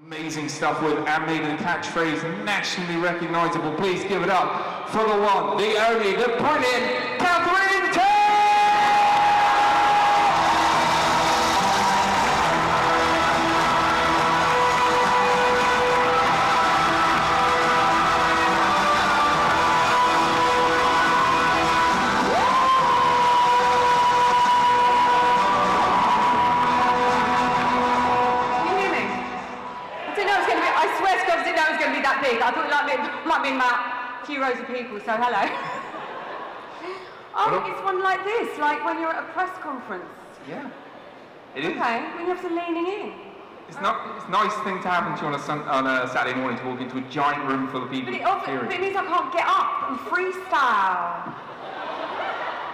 Amazing stuff with and made the catchphrase nationally recognisable. Please give it up for the one, the only, the brilliant Catherine Tate! I thought it might be about a few rows of people, so hello. It's one like this, like when you're at a press conference. Yeah, it is. Okay, when you're leaning in. It's a nice thing to happen to you on a Saturday morning to walk into a giant room full of people. But it means I can't get up and freestyle.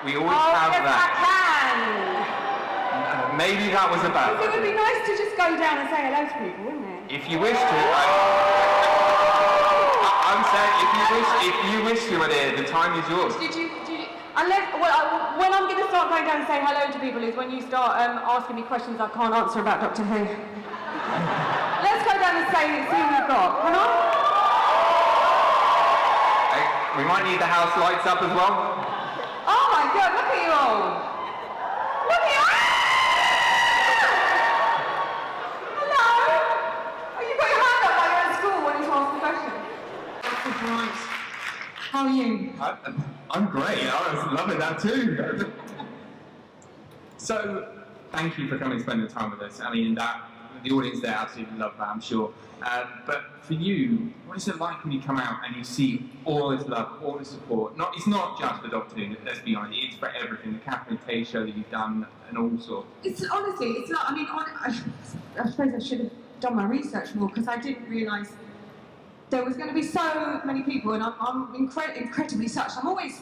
We always have yes, that. I can. Maybe that was about. It would be nice to just go down and say hello to people, wouldn't it? If you wish to. I'm saying, if you wish to, the time is yours. When I'm going to start going down and saying hello to people is when you start asking me questions I can't answer about Doctor Who. Let's go down and see what we've got. Can I? We might need the house lights up as well. Oh my God! Look at you all. Look at you. Right. How are you? I'm great. I was loving that too. So, thank you for coming and spending time with us. I mean, the audience there absolutely love that, I'm sure. But for you, what is it like when you come out and you see all this love, all this support? It's not just for Doctor Who, let's be honest, it's for everything. The Catherine Tate show that you've done and all sorts. It's honestly, it's like, I suppose I should have done my research more because I didn't realise there was going to be so many people, and I'm incredibly touched. I'm always,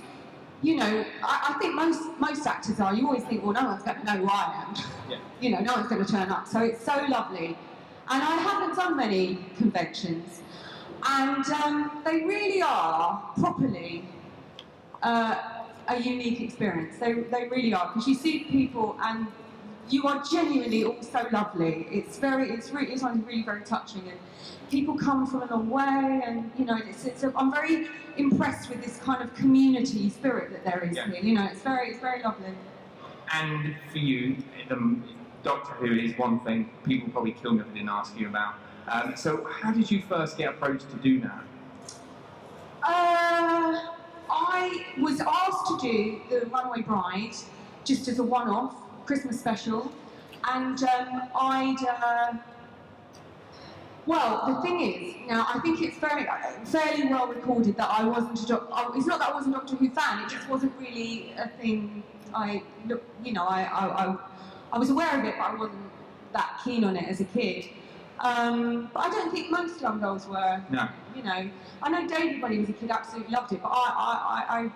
I think most actors are. You always think, well, no one's going to know who I am. Yeah. No one's going to turn up. So it's so lovely. And I haven't done many conventions, and they really are properly a unique experience. They really are, because you see people and you are genuinely all so lovely. It's really very touching, and people come from a long way, and I'm very impressed with this kind of community spirit that there is here. It's very lovely. And for you, Doctor Who is one thing people probably kill me if I didn't ask you about. So how did you first get approached to do that? I was asked to do the Runaway Bride just as a one-off Christmas special, and well, the thing is, now I think it's fairly well recorded that I wasn't it's not that I wasn't a Doctor Who fan, it just wasn't really a thing I was aware of it, but I wasn't that keen on it as a kid. But I don't think most young girls were. No. I know David when he was a kid absolutely loved it, but I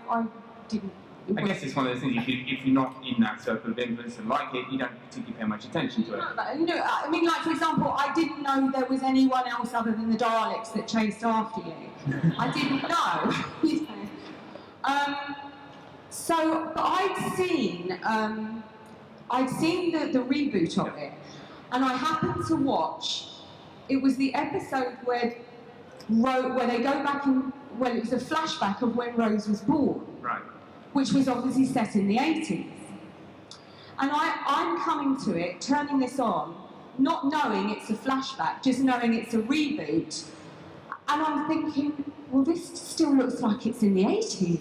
didn't. I guess it's one of those things, if you're not in that circle of influence and like it, you don't particularly pay much attention to it. I mean, like, for example, I didn't know there was anyone else other than the Daleks that chased after you. I didn't know. So I'd seen the reboot of it, and I happened to watch, it was the episode where they go back and, well, it was a flashback of when Rose was born. Right. Which was obviously set in the 80s. And I'm coming to it, turning this on, not knowing it's a flashback, just knowing it's a reboot. And I'm thinking, well, this still looks like it's in the 80s.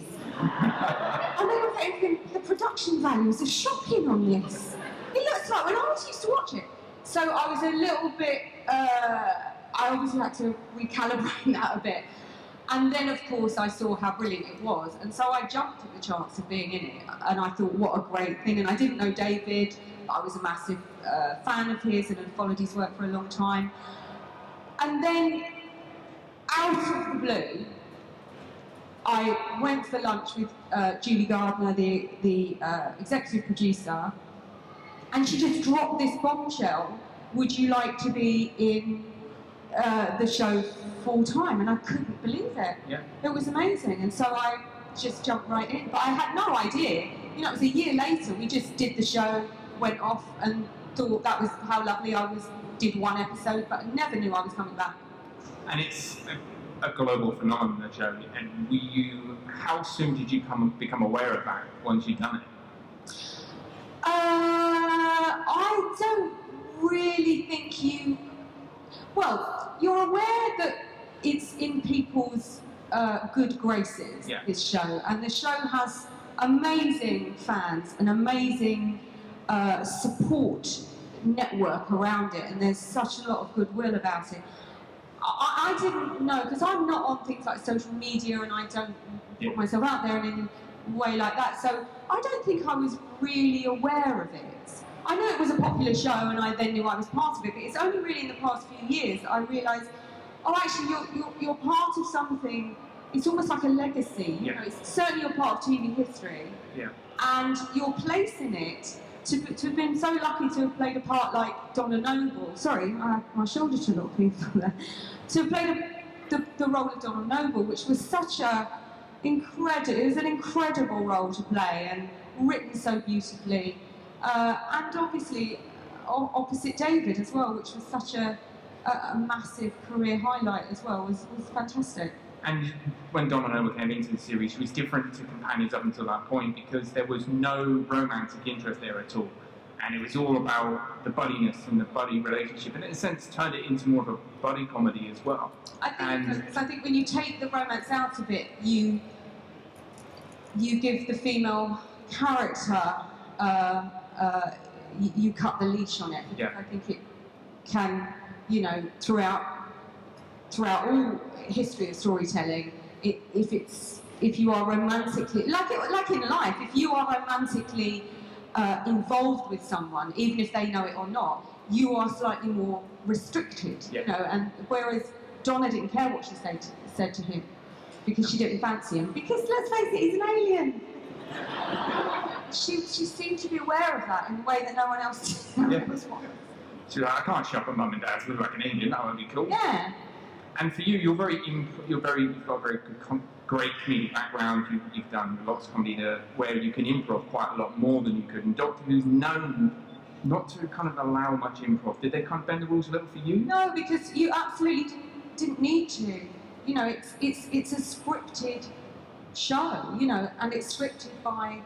And then I'm thinking, the production values are shocking on this. It looks like when I used to watch it. So I was a little bit, I obviously had to recalibrate that a bit. And then, of course, I saw how brilliant it was, and so I jumped at the chance of being in it, and I thought, what a great thing. And I didn't know David, but I was a massive fan of his and had followed his work for a long time. And then, out of the blue, I went for lunch with Julie Gardner, the executive producer, and she just dropped this bombshell, would you like to be in the show full time? And I couldn't believe it. Yeah. It was amazing, and so I just jumped right in. But I had no idea. It was a year later. We just did the show, went off, and thought that was how lovely I was did one episode, but I never knew I was coming back. And it's a global phenomenon, the show. And how soon did you become aware of that once you'd done it? I don't really think you're aware that it's in people's good graces, this show. And the show has amazing fans, an amazing support network around it, and there's such a lot of goodwill about it. I didn't know, because I'm not on things like social media and I don't put myself out there in any way like that, so I don't think I was really aware of it. I know it was a popular show and I then knew I was part of it, but it's only really in the past few years that I realised, oh, actually you're part of something. It's almost like a legacy. You know, it's certainly you're part of TV history. Yeah. And your place in it, to have been so lucky to have played a part like Donna Noble. Sorry, I had my shoulder to a lot of people there. To have played the role of Donna Noble, which was such it was an incredible role to play and written so beautifully. And obviously opposite David as well, which was such a massive career highlight as well, was fantastic. And when Donna Noble came into the series, she was different to companions up until that point because there was no romantic interest there at all. And it was all about the buddiness and the buddy relationship, and in a sense turned it into more of a buddy comedy as well. I think when you take the romance out of it, you give the female character, you cut the leash on it. Yeah. I think it can, throughout all history of storytelling, if you are romantically, like in life, if you are romantically involved with someone, even if they know it or not, you are slightly more restricted, and whereas Donna didn't care what she said to him because she didn't fancy him, because let's face it, he's an alien. She seemed to be aware of that in a way that no one else did. She's like, I can't shop at mum and dad's look like an Indian, that would be cool. Yeah. And for you, you've got a very great comedic background. You've done lots of comedy where you can improv quite a lot more than you could. And Doctor Who's known not to kind of allow much improv. Did they kind of bend the rules a little for you? No, because you absolutely didn't need to. It's a scripted show, and it's scripted by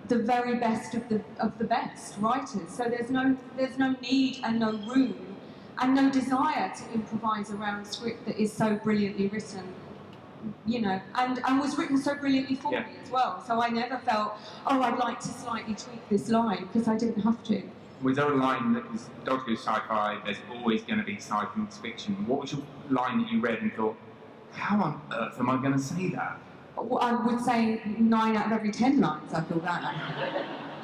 the very best of the best writers. So there's no need and no room and no desire to improvise around a script that is so brilliantly written, and was written so brilliantly for me as well. So I never felt, oh, I'd like to slightly tweak this line, because I didn't have to. Was there a line that was Doctor Who's sci-fi, there's always going to be science fiction? What was your line that you read and thought, how on earth am I going to say that? Well, I would say 9 out of every 10 lines I feel that.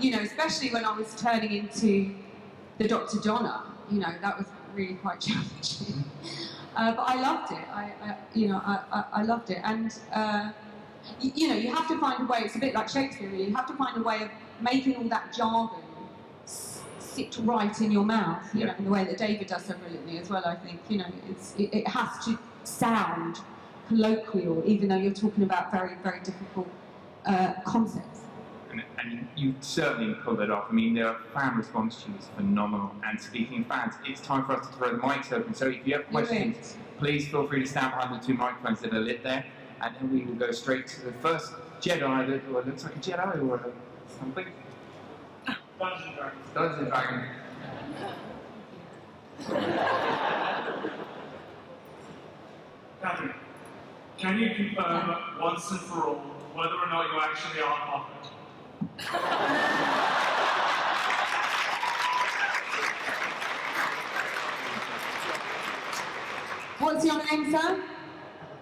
Especially when I was turning into the Dr. Donna, that was really quite challenging. But I loved it. I loved it. And, you have to find a way, it's a bit like Shakespeare, really. You have to find a way of making all that jargon sit right in your mouth, in the way that David does so brilliantly as well, I think. It has to sound colloquial, even though you're talking about very, very difficult concepts. And you certainly pulled it off. I mean, the fan response to you is phenomenal. And speaking of fans, it's time for us to throw the mics open. So if you have questions, please feel free to stand behind the 2 microphones that are lit there. And then we will go straight to the first Jedi that looks like a Jedi or something. Dungeons and Dragons. Catherine, can you confirm once and for all whether or not you actually are Moffat? What's your name, sir?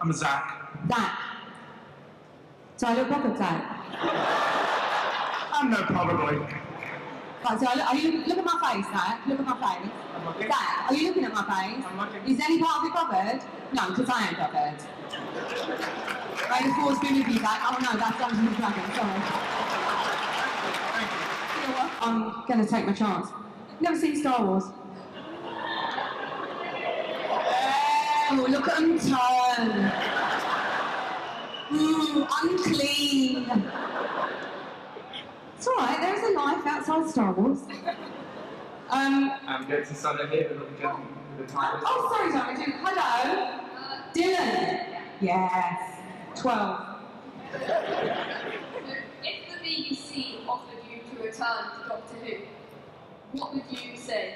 I'm Zach. Zach. So I look Moffat, Zach? No, probably. Right, so look at my face, Zach. Look at my face. I'm looking. Zach, are you looking at my face? I'm looking. Is any part of it covered? No, because I ain't covered. Right, the force be with you, Zach. Oh no, that's Dungeons and Dragons, sorry. You know what? I'm going to take my chance. Never seen Star Wars. Oh, look at them turn. Unclean. It's alright, there's a life outside Star Wars. Get to Sunday here, the little gentleman with the time. Oh, sorry, sorry. Hello. Dylan. Yes. 12. If the BBC offered you to return to Doctor Who, what would you say?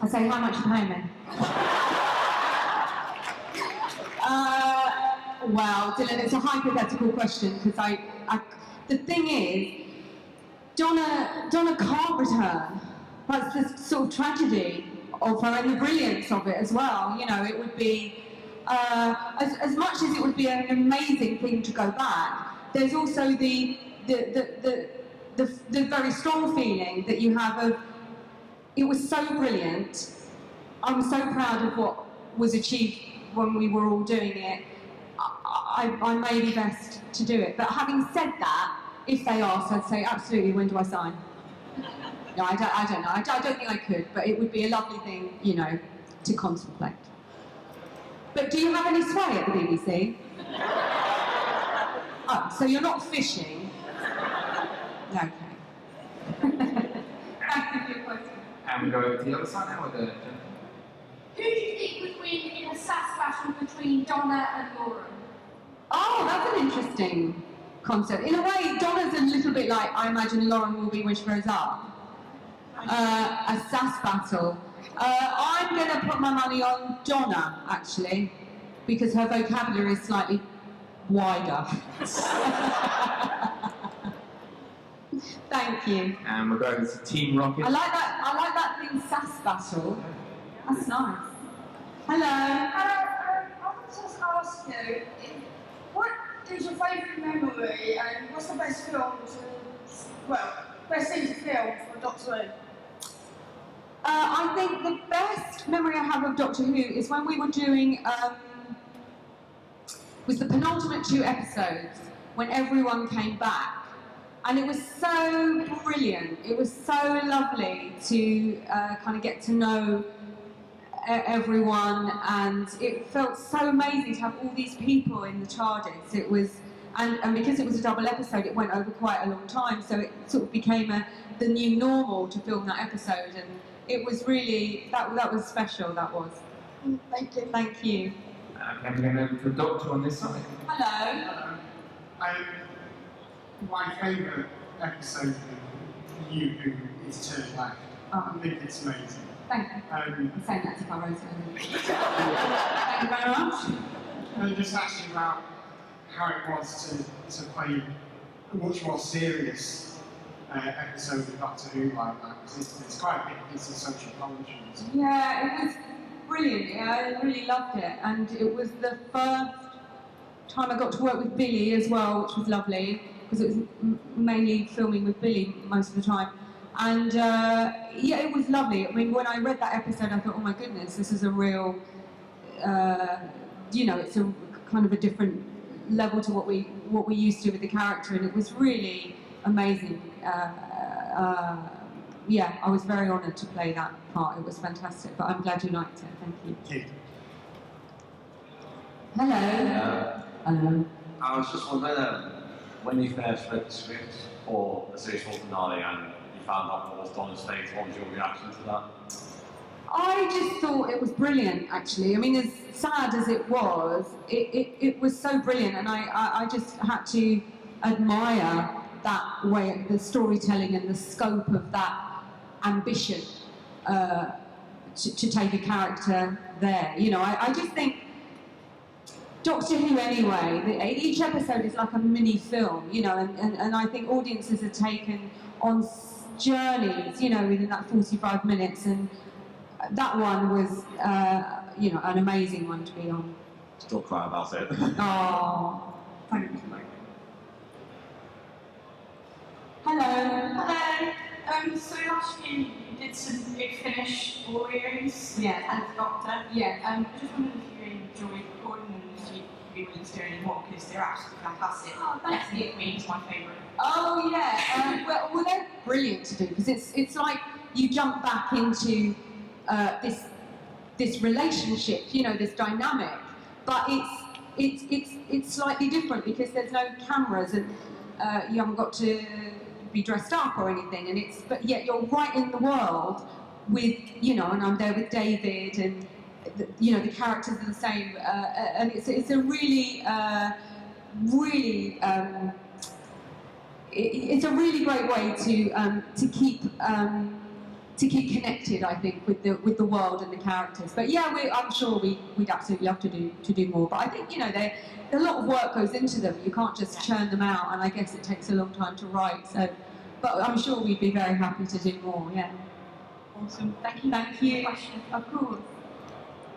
I say, how much you pay me? Well, Dylan, it's a hypothetical question because the thing is, Donna can't return. That's the sort of tragedy of her and the brilliance of it as well. You know, it would be, as much as it would be an amazing thing to go back, there's also the very strong feeling that you have of, it was so brilliant. I'm so proud of what was achieved when we were all doing it. I may be best to do it. But having said that, if they asked, I'd say absolutely. When do I sign? No, I don't know. I don't think I could. But it would be a lovely thing, you know, to contemplate. But do you have any sway at the BBC? Oh, so you're not fishing? Okay. Thank you for your question. And we go over to the other side now with the. Who do you think would win in a sass battle between Donna and Lauren? Oh, that's an interesting concept. In a way, Donna's a little bit like I imagine Lauren will be when she grows up. A sass battle. I'm going to put my money on Donna, actually, because her vocabulary is slightly wider. Thank you. And we'll go over to Team Rocket. I like that thing, sass battle. That's nice. Hello. I want to ask you, what is your favourite memory and what's the best film best thing to film for Doctor Who? I think the best memory I have of Doctor Who is when we were doing, was the penultimate 2 episodes, when everyone came back. And it was so brilliant. It was so lovely to kind of get to know everyone, and it felt so amazing to have all these people in the TARDIS. It was, and because it was a double episode, it went over quite a long time, so it sort of became the new normal to film that episode, and it was really, that was special, that was. Thank you. Thank you. Okay, we're going over to the Doctor on this side. Hello. My favourite episode of You Who is Turned Left. Oh. I think it's amazing. Thank you. I'm saying that if I wrote it. Thank you very much. And just actually about how it was to play a much more serious episode of Doctor Who like that, because it's quite a big piece of social commentary. Yeah, it was brilliant. Yeah, I really loved it, and it was the first time I got to work with Billy as well, which was lovely, because it was mainly filming with Billy most of the time. And yeah, it was lovely. I mean, when I read that episode, I thought, oh my goodness, this is a real, you know, it's a kind of a different level to what we used to with the character, and it was really amazing. Yeah, I was very honoured to play that part. It was fantastic. But I'm glad you liked it. Thank you. Kid. Hello. Hello. I was just wondering, when you first read the script for the series finale and you found out what was Donna's fate, what was your reaction to that? I just thought it was brilliant, actually. I mean, as sad as it was, it was so brilliant, and I just had to admire that way, the storytelling and the scope of that ambition to take a character there. You know, I just think Doctor Who anyway, each episode is like a mini film, you know, and I think audiences are taken on journeys, you know, within that 45 minutes, and that one was, you know, an amazing one to be on. Still cry about it. Oh, thank you. Hello. Hello. So last year you did some Big Finish Oreos Yeah. as Doctor. Yeah. I just wondered if you enjoyed recording them, if you'd be willing to do any more, because they're absolutely fantastic. Oh, thank Let's Get Queen's my favourite. Oh yeah. Well, they're brilliant to do, because it's like you jump back into this relationship, you know, this dynamic, but it's slightly different because there's no cameras and you haven't got to be dressed up or anything, and but yet you're right in the world with, you know, and I'm there with David, and you know, the characters are the same, and it's a really, it's a really great way to keep connected, I think, with the world and the characters. But yeah, I'm sure we'd absolutely love to do more. But I think, you know, a lot of work goes into them. You can't just churn them out, and I guess it takes a long time to write. So, but I'm sure we'd be very happy to do more. Yeah. Awesome. Thank you. Thank you. Of course.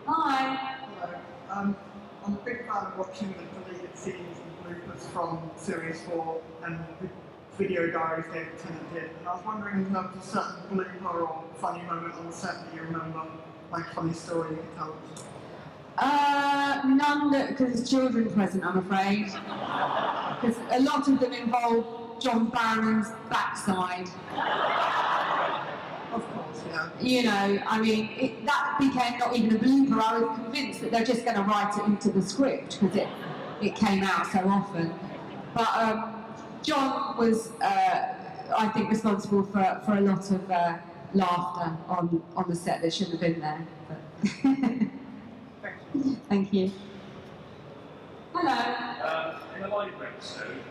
Hi. Hello. I'm a big fan of watching the deleted scenes and bloopers from Series 4 and the video diaries David Tennant did. And I was wondering if there was a certain blooper or funny moment on the set that you remember, like a funny story you could tell us. None, because there's children present, I'm afraid. Because a lot of them involve John Barron's backside. Of course, yeah. You know, I mean, that became not even a blooper. I was convinced that they're just going to write it into the script because it came out so often. But John was, I think, responsible for a lot of laughter on the set that shouldn't have been there. But thank you. Hello. In the live episode,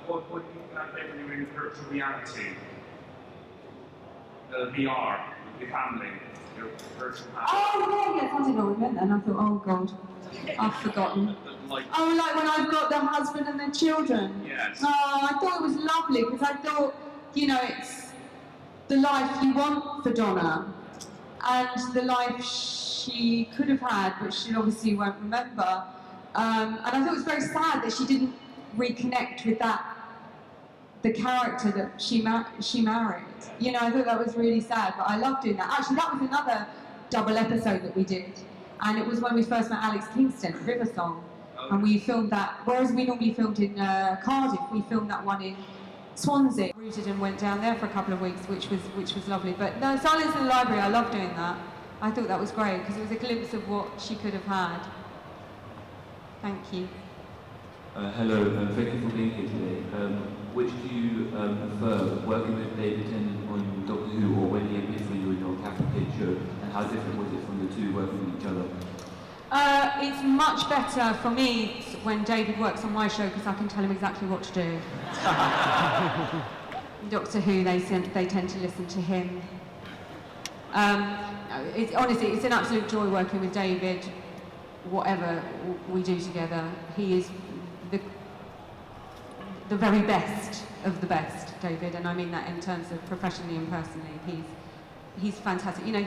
what do you think about when you're in virtual reality? VR, with your family, your virtual family? Oh, yeah, yes, I didn't know what we meant then. I thought, oh, God, I've forgotten. Like, Oh, like when I've got the husband and the children? yes. Oh, I thought it was lovely because I thought, you know, it's the life you want for Donna and the life she could have had, but she obviously won't remember. And I thought it was very sad that she didn't reconnect with the character that she married. You know, I thought that was really sad, but I loved doing that. Actually, that was another double episode that we did, and it was when we first met Alex Kingston at River Song, and we filmed that, whereas we normally filmed in Cardiff, we filmed that one in Swansea. Rooted and went down there for a couple of weeks, which was lovely. But no, Silence in the Library, I loved doing that. I thought that was great, because it was a glimpse of what she could have had. Thank you. Hello, thank you for being here today. Which do you prefer, working with David Tennant on Doctor Who or when he appeared for you in your Catherine Tate show, and how different was it from the two working with each other? It's much better for me when David works on my show because I can tell him exactly what to do. Doctor Who, they tend to listen to him. Honestly, it's an absolute joy working with David. Whatever we do together, he is the very best of the best, David, and I mean that in terms of professionally and personally. He's fantastic. You know,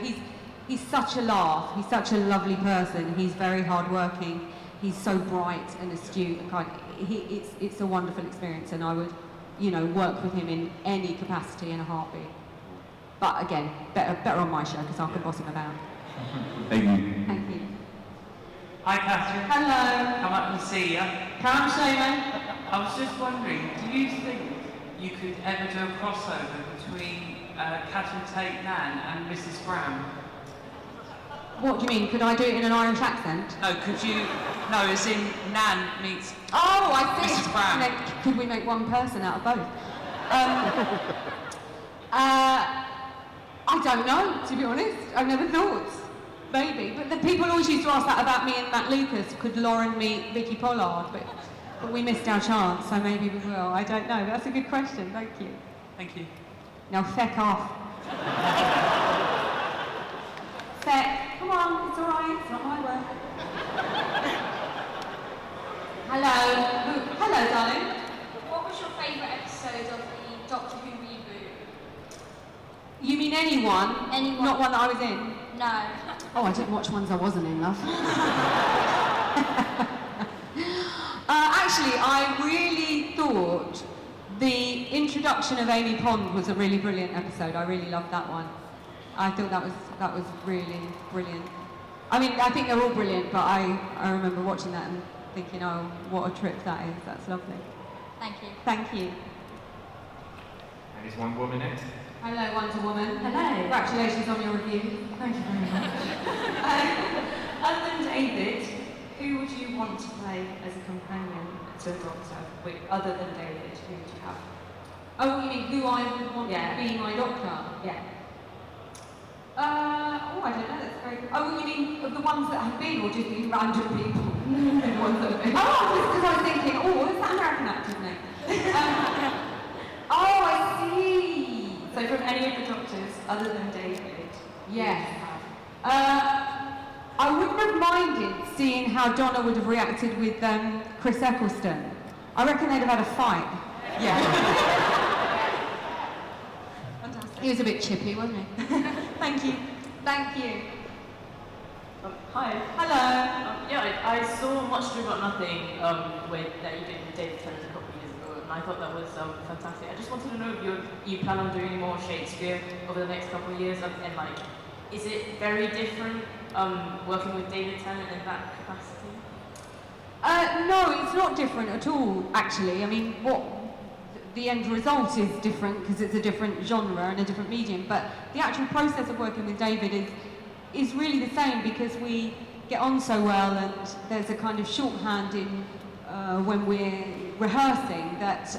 he's such a laugh. He's such a lovely person. He's very hardworking. He's so bright and astute and kind. It's a wonderful experience, and I would, you know, work with him in any capacity in a heartbeat. But again, better on my show because I can boss him about. Thank you. Thank you. Hi Catherine. Hello. Come up and see you. Come, Shayman. I was just wondering, do you think you could ever do a crossover between Catherine Tate Nan and Mrs. Graham? What do you mean? Could I do it in an Irish accent? No, could you? No, as in Nan meets. Oh, I see. Mrs. Graham. And then could we make one person out of both? I don't know, to be honest. I've never thought. Maybe. But the people always used to ask that about me and Matt Lucas. Could Lauren meet Vicky Pollard? But we missed our chance, so maybe we will. I don't know. That's a good question. Thank you. Thank you. Now, feck off. Feck. Come on, it's all right. It's not my work. Hello. Hello, darling. What was your favourite episode of the Doctor Who reboot? You mean anyone? Anyone. Not one that I was in? No. Oh, I didn't watch ones I wasn't in, love. Actually, I really thought the introduction of Amy Pond was a really brilliant episode. I really loved that one. I thought that was really brilliant. I mean, I think they're all brilliant, but I remember watching that and thinking, oh, what a trip that is. That's lovely. Thank you. Thank you. And is one woman next? Hello, Wonder Woman. Hello. Congratulations on your review. Thank you very much. Other than David, who would you want to play as a companion to the Doctor? Other than David, who would you have? Oh, you mean who I would want to be my doctor? Yeah. oh, you mean of the ones that have been, or just the random people? The ones that have been. Oh, because I was thinking, oh, is that American actor's name? Oh, I see. So from any of the doctors, other than David? Yes. I wouldn't have minded seeing how Donna would have reacted with Chris Eccleston. I reckon they'd have had a fight. Yeah. Fantastic. He was a bit chippy, wasn't he? Thank you. Thank you. Hi. Hello. Yeah, I saw Much Ado About Nothing that you did with David Tennant a couple of years ago, and I thought that was fantastic. I just wanted to know if you plan on doing more Shakespeare over the next couple of years, and like, is it very different working with David Tennant in that capacity? No, it's not different at all, actually. I mean, the end result is different because it's a different genre and a different medium, but the actual process of working with David is really the same because we get on so well, and there's a kind of shorthand in when we're rehearsing that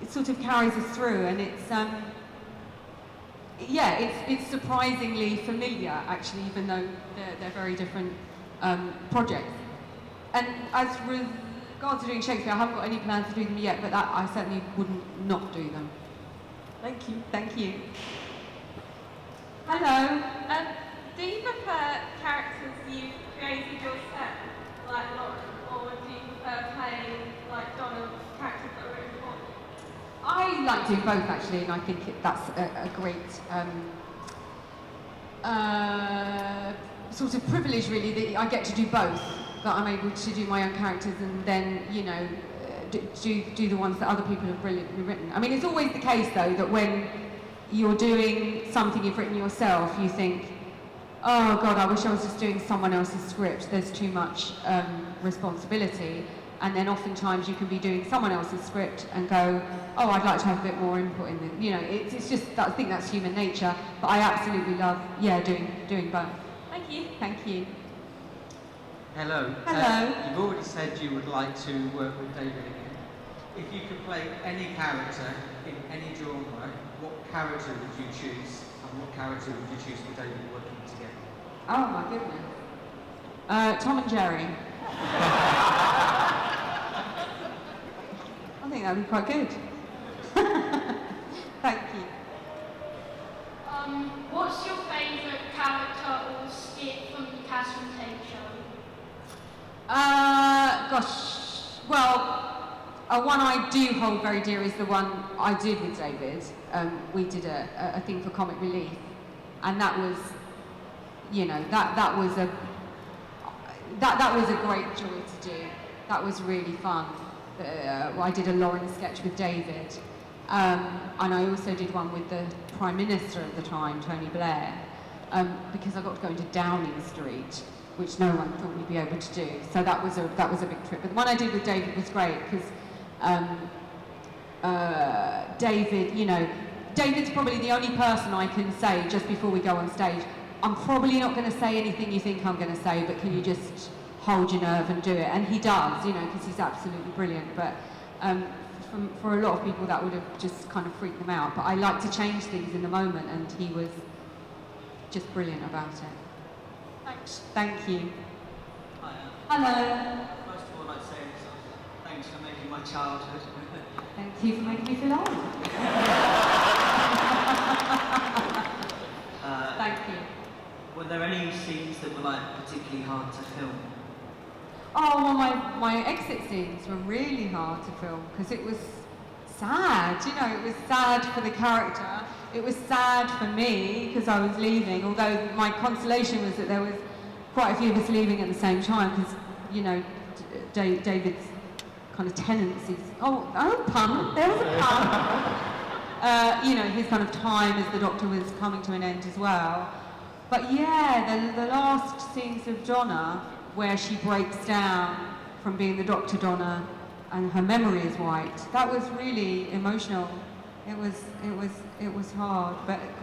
it sort of carries us through, and it's surprisingly familiar, actually, even though they're very different projects. And as regards to doing Shakespeare, I haven't got any plans to do them yet, but that I certainly wouldn't not do them. Thank you. Thank you. Hello. Do you prefer characters you created yourself, like Lauren, or do you prefer playing like Donna's characters that are written for you? I like doing both, actually, and I think that's a great sort of privilege, really, that I get to do both. That I'm able to do my own characters and then, you know, do the ones that other people have brilliantly written. I mean, it's always the case, though, that when you're doing something you've written yourself, you think, oh God, I wish I was just doing someone else's script. There's too much responsibility. And then oftentimes you can be doing someone else's script and go, oh, I'd like to have a bit more input in it. You know, it's just, I think that's human nature. But I absolutely love, doing both. Thank you. Thank you. Hello. Hello. You've already said you would like to work with David again. If you could play any character in any genre, what character would you choose, and what character would you choose for David working together? Oh my goodness. Tom and Jerry. I think that would be quite good. Thank you. What's your favourite character or skit from the Catherine Tate show? Gosh, well, one I do hold very dear is the one I did with David. We did a thing for Comic Relief, and that was, you know, that was a great joy to do. That was really fun. I did a Lauren sketch with David, and I also did one with the Prime Minister at the time, Tony Blair, because I got to go into Downing Street, which no one thought we'd be able to do. So that was a big trip. But the one I did with David was great because David, you know, David's probably the only person I can say just before we go on stage, I'm probably not going to say anything you think I'm going to say, but can you just hold your nerve and do it? And he does, you know, because he's absolutely brilliant. But for a lot of people that would have just kind of freaked them out. But I like to change things in the moment, and he was just brilliant about it. Thanks. Thank you. Hi. Hello. First of all, I'd say thanks for making my childhood. Thank you for making me feel old. Thank you. Were there any scenes that were particularly hard to film? Oh, well, my exit scenes were really hard to film because it was sad, you know, it was sad for the character, it was sad for me because I was leaving, although my consolation was that there was quite a few of us leaving at the same time because, you know, David's kind of tendencies, pun, there was a pun, you know, his kind of time as the Doctor was coming to an end as well. But yeah, the last scenes of Donna, where she breaks down from being the Dr. Donna and her memory is wiped, that was really emotional. It was hard,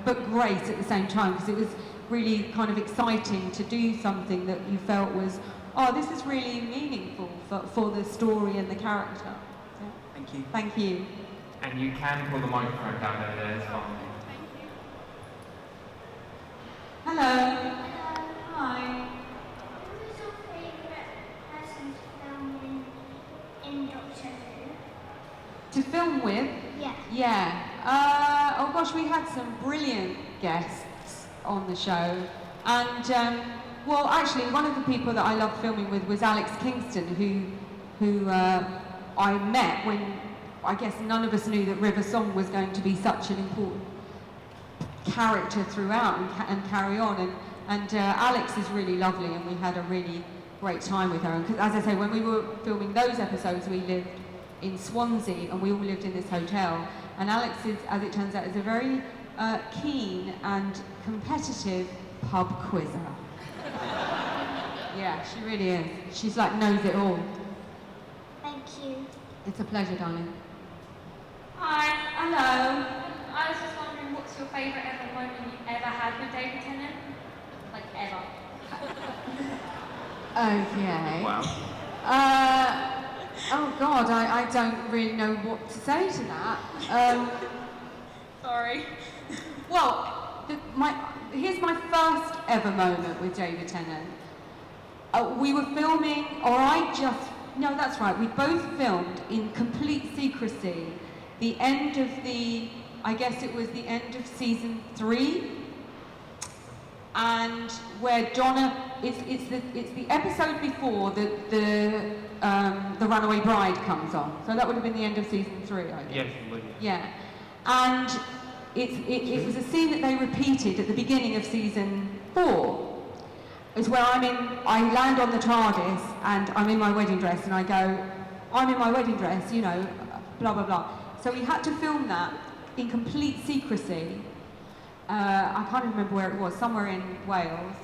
but great at the same time, because it was really kind of exciting to do something that you felt was, oh, this is really meaningful for the story and the character. So, thank you. Thank you. And you can pull the microphone down over there as well. Hello. gosh, we had some brilliant guests on the show. And, well, actually, one of the people that I loved filming with was Alex Kingston, who I met when I guess none of us knew that River Song was going to be such an important character throughout and carry on. And Alex is really lovely, and we had a really great time with her. And as I say, when we were filming those episodes, we lived in Swansea, and we all lived in this hotel. And Alex is, as it turns out, is a very keen and competitive pub quizzer. Yeah, she really is. She's like knows it all. Thank you. It's a pleasure, darling. Hi. Hello. I was just wondering, what's your favourite ever moment you've ever had with David Tennant? Like, ever. Okay. Wow. Oh God, I don't really know what to say to that. Sorry. Well, here's my first ever moment with David Tennant. We were filming, no, that's right, we both filmed in complete secrecy the end of I guess it was the end of season 3, and where Donna, it's the episode before the Runaway Bride comes on, so that would have been the end of season 3, I guess. Yes, it would. Yeah, and it was a scene that they repeated at the beginning of season 4. Is where I land on the TARDIS and I'm in my wedding dress and I go, I'm in my wedding dress, you know, blah, blah, blah. So we had to film that in complete secrecy. I can't remember where it was, somewhere in Wales.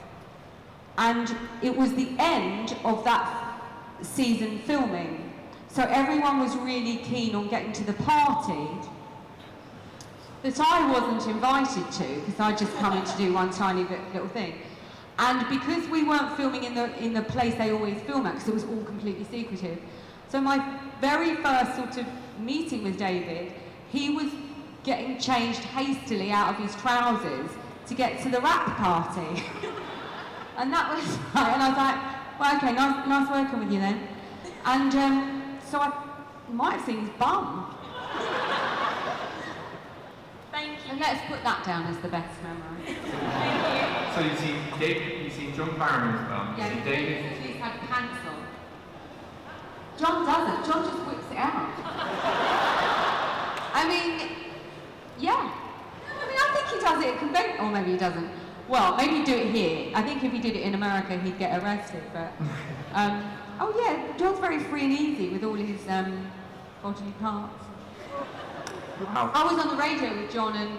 And it was the end of that season filming. So everyone was really keen on getting to the party that I wasn't invited to, because I'd just come in to do one tiny little thing. And because we weren't filming in the place they always film at, because it was all completely secretive. So my very first sort of meeting with David, he was getting changed hastily out of his trousers to get to the wrap party. And that was, and I was like, well, okay, nice working with you then. And so I might have seen his bum. Thank you. And let's put that down as the best memory. Thank you. So you've seen David, you've seen John Barrowman's bum, Yeah, you've seen David David. actually had pants on. John doesn't. John just whips it out. I mean, yeah. I mean, I think he does it at convention, or maybe he doesn't. Well, maybe he'd do it here. I think if he did it in America, he'd get arrested. But oh yeah, John's very free and easy with all his bodily parts. Wow. I was on the radio with John, and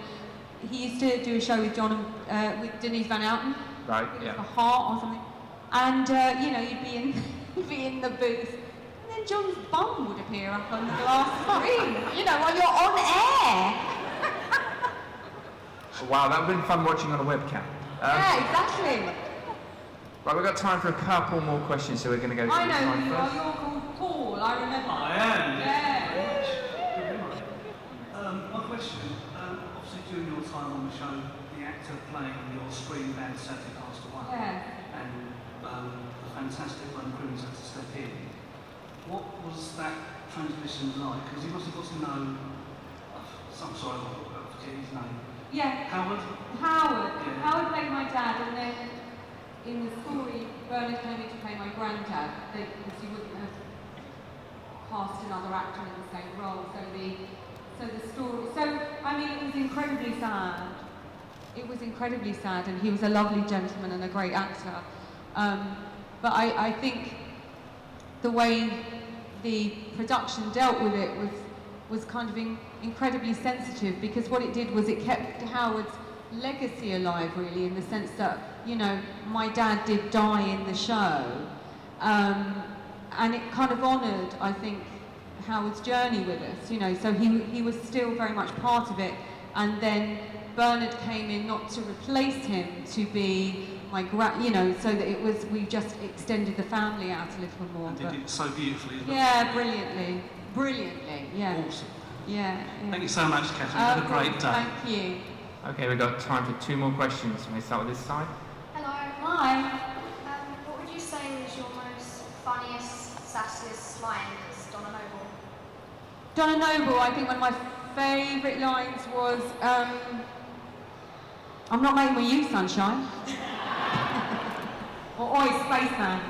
he used to do a show with John and with Denise Van Outen. Right, It was yeah. The Heart or something. And you know, you'd be in the booth, and then John's bum would appear up on the glass screen. You know, while you're on air. Wow, that would have been fun watching on a webcam. Yeah, exactly. Right, we've got time for a couple more questions, so we're going to go to I the know time who you first. are. You're called Paul. I remember. I am. Yeah. My question, obviously during your time on the show, the actor playing your screen band sadly passed away. Yeah. And the fantastic Ron Crooms had to step in. What was that transmission like? Because you must have got to know, I'm sorry, I forget his name. Yeah. Howard? Howard. Yeah. Howard played my dad, and then in the story, Bernard came in to play my granddad, because he wouldn't have cast another actor in the same role. So the story. So I mean, it was incredibly sad. It was incredibly sad, and he was a lovely gentleman and a great actor. But I think the way the production dealt with it was kind of incredibly sensitive, because what it did was it kept Howard's legacy alive, really, in the sense that, you know, my dad did die in the show, and it kind of honoured, I think, Howard's journey with us, you know, so he was still very much part of it, and then Bernard came in not to replace him, to be my you know, so that we just extended the family out a little more. And did it so beautifully. Yeah, brilliantly, yeah. Awesome. Yeah. Thank you so much, Catherine. Have a great day. Thank you. Okay, we've got time for 2 more questions. Can we start with this side? Hello. Hi. What would you say was your most funniest, sassiest line as Donna Noble? Donna Noble, I think one of my favourite lines was, I'm not making with you, sunshine. Or oi, spaceman.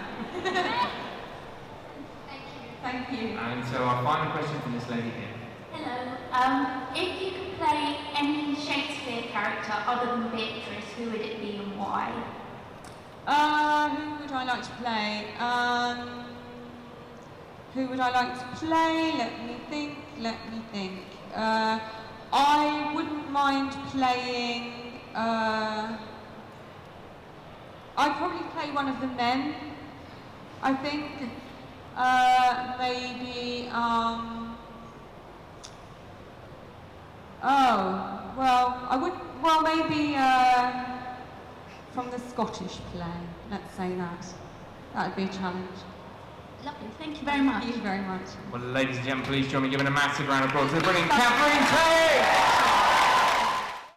Thank you. And so our final question from this lady here. Hello. If you could play any Shakespeare character other than Beatrice, who would it be and why? Who would I like to play? Who would I like to play? Let me think. I wouldn't mind playing... I'd probably play one of the men, I think. Maybe... maybe from the Scottish play, let's say that. That would be a challenge. Lovely, thank you very much. Thank you very much. Well, ladies and gentlemen, please join me in giving a massive round of applause to the brilliant Catherine Tate!